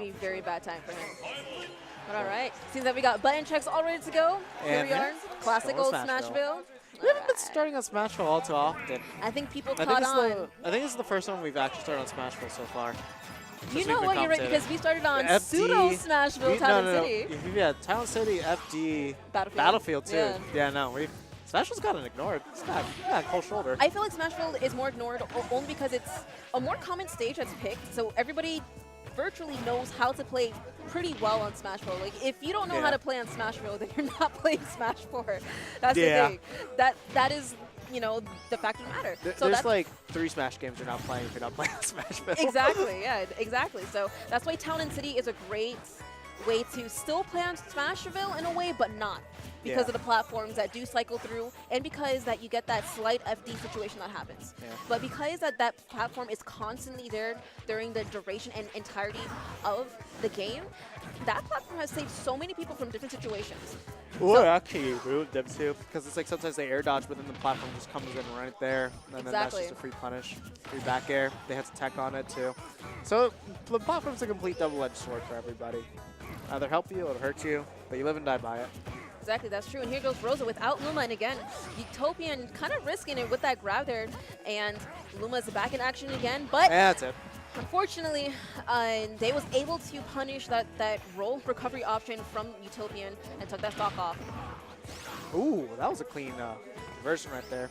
going to be a very bad time for him. But all right. Seems that we got button checks all ready to go. Here we are. Classic old Smashville. We haven't been starting on Smashville all too often. I think people caught on. I think this is the first one we've actually started on Smashville so far. You know what, you're right, because we started on pseudo Smashville, Talent City. Yeah, Talent City, FD, Battlefield too. Yeah, no, Smashville's gotten ignored. It's not, cold shoulder. I feel like Smashville is more ignored only because it's a more common stage that's picked, so everybody virtually knows how to play pretty well on Smashville. Like, if you don't know how to play on Smashville, then you're not playing Smash 4. That's the thing. That is, you know, the fact of the matter. There's like 3 Smash games you're not playing if you're not playing Smashville. Exactly, yeah, exactly. So that's why Town and City is a great way to still play on Smashville in a way, but not. Because of the platforms that do cycle through, and because that you get that slight FD situation that happens. Yeah. But because that platform is constantly there during the duration and entirety of the game, that platform has saved so many people from different situations. Or actually ruined them too, because it's like sometimes they air dodge, but then the platform just comes in right there, and then that's just a free punish, free back air. They have to tech on it too. So the platform's a complete double-edged sword for everybody. Either help you or hurt you, but you live and die by it. Exactly, that's true. And here goes Rosa without Luma. And again, Utopian kind of risking it with that grab there. And Luma's back in action again. But that's it. Unfortunately, they was able to punish that roll recovery option from Utopian and took that stock off. Ooh, that was a clean conversion right there.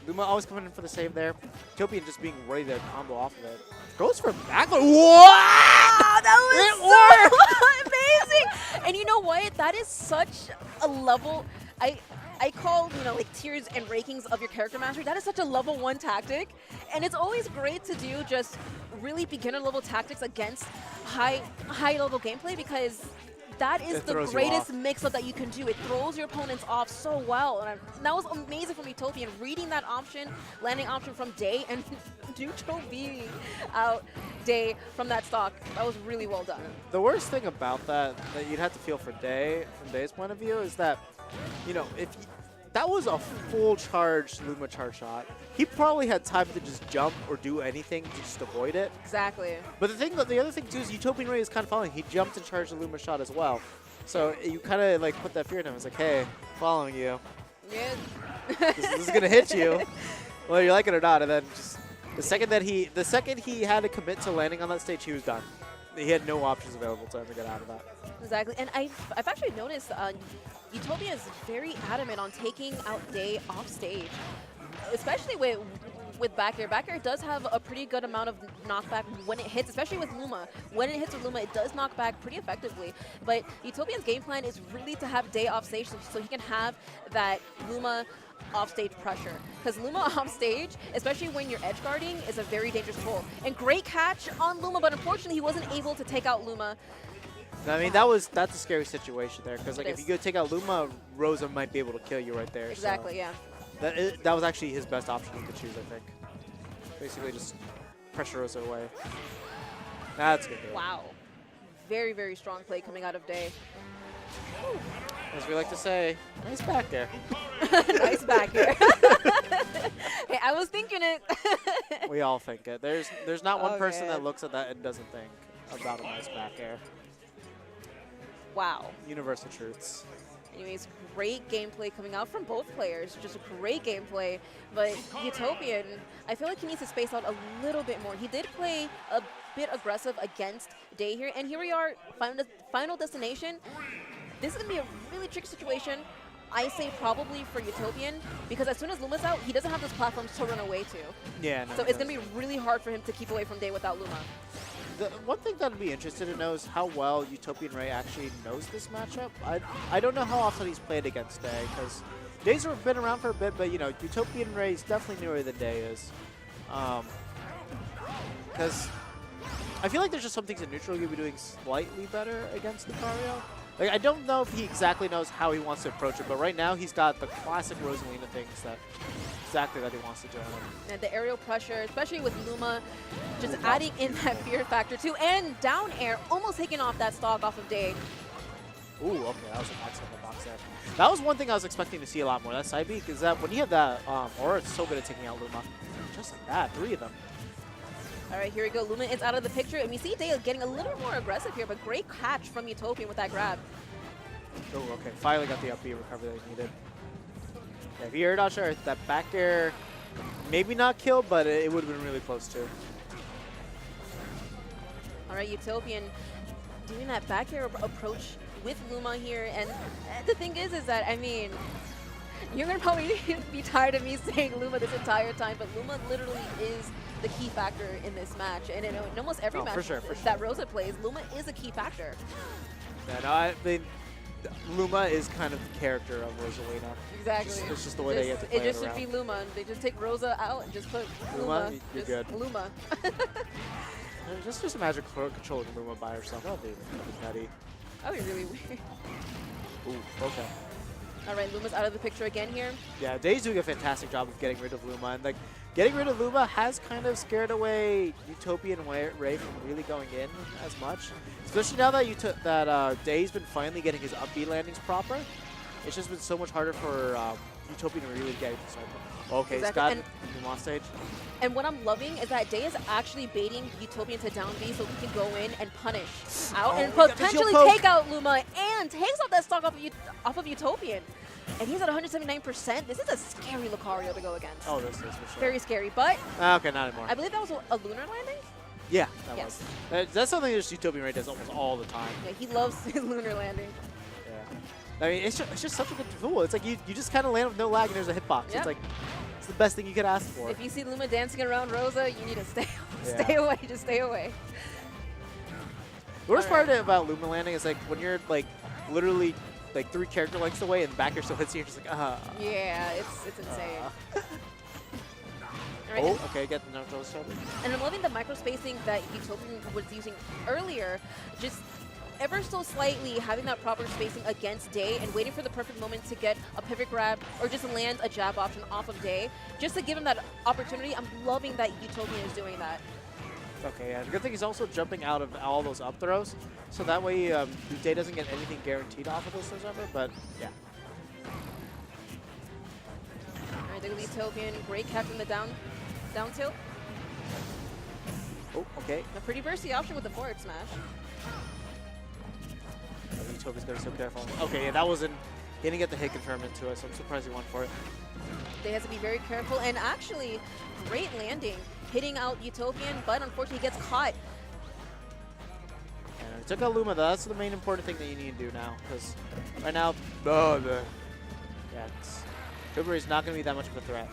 Luma always coming in for the save there. Utopian just being ready to combo off of it. Goes for backward. Wow! That was so amazing! And you know what? That is such a level. I call, you know, like tiers and rankings of your character mastery. That is such a level 1 tactic. And it's always great to do just really beginner level tactics against high level gameplay, because that is the greatest mix-up that you can do. It throws your opponents off so well. And that was amazing from Utopian, reading that option, landing option from Day, and neutral beating out Day from that stock. That was really well done. The worst thing about that you'd have to feel for Day, from Day's point of view, is that, you know, if that was a full charge Luma charge shot, he probably had time to just jump or do anything to just avoid it. Exactly. But the other thing too is UtopianRay is kind of following. He jumped and charged the Luma shot as well. So you kind of like put that fear in him. It's like, hey, following you. Yeah. this is gonna hit you, whether you like it or not. And then just the second he had to commit to landing on that stage, he was done. He had no options available to him to get out of that. Exactly, and I've actually noticed Utopia is very adamant on taking out Day off stage, especially with back air. Back air does have a pretty good amount of knockback when it hits, especially with Luma. When it hits with Luma, it does knock back pretty effectively. But Utopia's game plan is really to have Day off stage so he can have that Luma offstage pressure, because Luma offstage, especially when you're edge guarding, is a very dangerous pull. And great catch on Luma, but unfortunately he wasn't able to take out Luma. I mean, that's a scary situation there, because like if you go take out Luma, Rosa might be able to kill you right there. Exactly, so yeah. That was actually his best option he could choose, I think. Basically just pressure Rosa away. That's good. Wow. Very, very strong play coming out of Day. As we like to say, nice back there. Nice back there. Hey, I was thinking it. We all think it. There's not one person that looks at that and doesn't think about a nice back air. Wow. Universal truths. Anyways, great gameplay coming out from both players. Just great gameplay. But Utopian, I feel like he needs to space out a little bit more. He did play a bit aggressive against Day here. And here we are, final destination. This is going to be a really tricky situation. I say probably for Utopian, because as soon as Luma's out, he doesn't have those platforms to run away to. Yeah, no, so it's going to be really hard for him to keep away from Day without Luma. The one thing that I'd be interested to know is how well UtopianRay actually knows this matchup. I don't know how often he's played against Day, because Day's been around for a bit, but you know, UtopianRay is definitely newer than Day is. Because I feel like there's just some things in neutral you'll be doing slightly better against Lucario. Like, I don't know if he exactly knows how he wants to approach it, but right now he's got the classic Rosalina things that he wants to do. And the aerial pressure, especially with Luma, just adding in that fear factor too, and down air, almost taking off that stock off of Day. Ooh, okay, that was a nice little box there. That was one thing I was expecting to see a lot more. That side B, because that when you have that aura, it's so good at taking out Luma. Just like that, 3 of them. All right, here we go. Luma is out of the picture, and we see Day getting a little more aggressive here, but great catch from Utopian with that grab. Oh, okay. Finally got the up B recovery that he needed. Yeah, if he air dodged her, that back air, maybe not kill, but it would have been really close too. All right, Utopian doing that back air approach with Luma here, and the thing is that, I mean, you're going to probably be tired of me saying Luma this entire time, but Luma literally is the key factor in this match. And in almost every match that Rosa plays, Luma is a key factor. Yeah, no, I mean, Luma is kind of the character of Rosalina. Exactly. It's just the way they get to play it just should around. be Luma. They just take Rosa out and just put Luma. You're good. Luma. Just imagine controlling Luma by herself. That'd be nutty. That would be really weird. Ooh, okay. All right, Luma's out of the picture again here. Yeah, Day's doing a fantastic job of getting rid of Luma, and like getting rid of Luma has kind of scared away Utopian and Ray from really going in as much. Especially now that Day's been finally getting his up B landings proper. It's just been so much harder for Utopian to really get into cycle. Okay, exactly. Scott, Luma on stage. And what I'm loving is that Day is actually baiting Utopian to down B so he can go in and punish out and potentially take out Luma and takes out that stock off of Utopian. And he's at 179%. This is a scary Lucario to go against. Oh, this is for sure. Very scary, but okay, not anymore. I believe that was a lunar landing? Yeah, that was. That's something that UtopianRay does almost all the time. Yeah, he loves his lunar landing. Yeah. I mean, it's just such a good tool. It's like you just kind of land with no lag and there's a hitbox. Yep. It's like, it's the best thing you could ask for. If you see Luma dancing around Rosa, you need to stay away. Just stay away. The worst part about Luma landing is like when you're like literally like 3 character lengths away and back air still hits you, you're just like, Yeah, it's insane. Right, oh, okay, get the neutral started. And I'm loving the micro spacing that Utopian was using earlier. Just ever so slightly having that proper spacing against Day and waiting for the perfect moment to get a pivot grab or just land a jab option off of Day. Just to give him that opportunity. I'm loving that Utopian is doing that. Okay, yeah. The good thing is also jumping out of all those up throws. So that way Day doesn't get anything guaranteed off of those throws ever, but yeah. Alright, there goes Utopian. Great catch from the down tilt. Oh, okay. A pretty bursty option with the forward smash. Utopian's gotta be so careful. Okay, yeah, that wasn't. He didn't get the hit confirmed into it, so I'm surprised he went for it. They have to be very careful, and actually, great landing. Hitting out Utopian, but unfortunately he gets caught. And he took out Luma, though. That's the main important thing that you need to do now, because right now, UtopianRay's not going to be that much of a threat.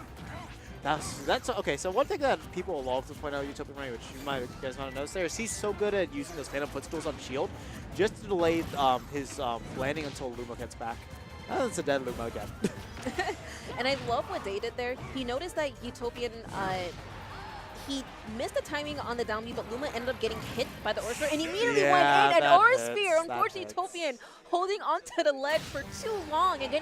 That's okay. So one thing that people love to point out UtopianRay, which you guys might have noticed there, is he's so good at using those Phantom footstools on shield, just to delay his landing until Luma gets back. That's a dead Luma again. And I love what Day did there. He noticed that Utopian, he missed the timing on the down B, but Luma ended up getting hit by the Aura Sphere and immediately went in. An Aura Sphere, unfortunately, Utopian holding onto the ledge for too long and getting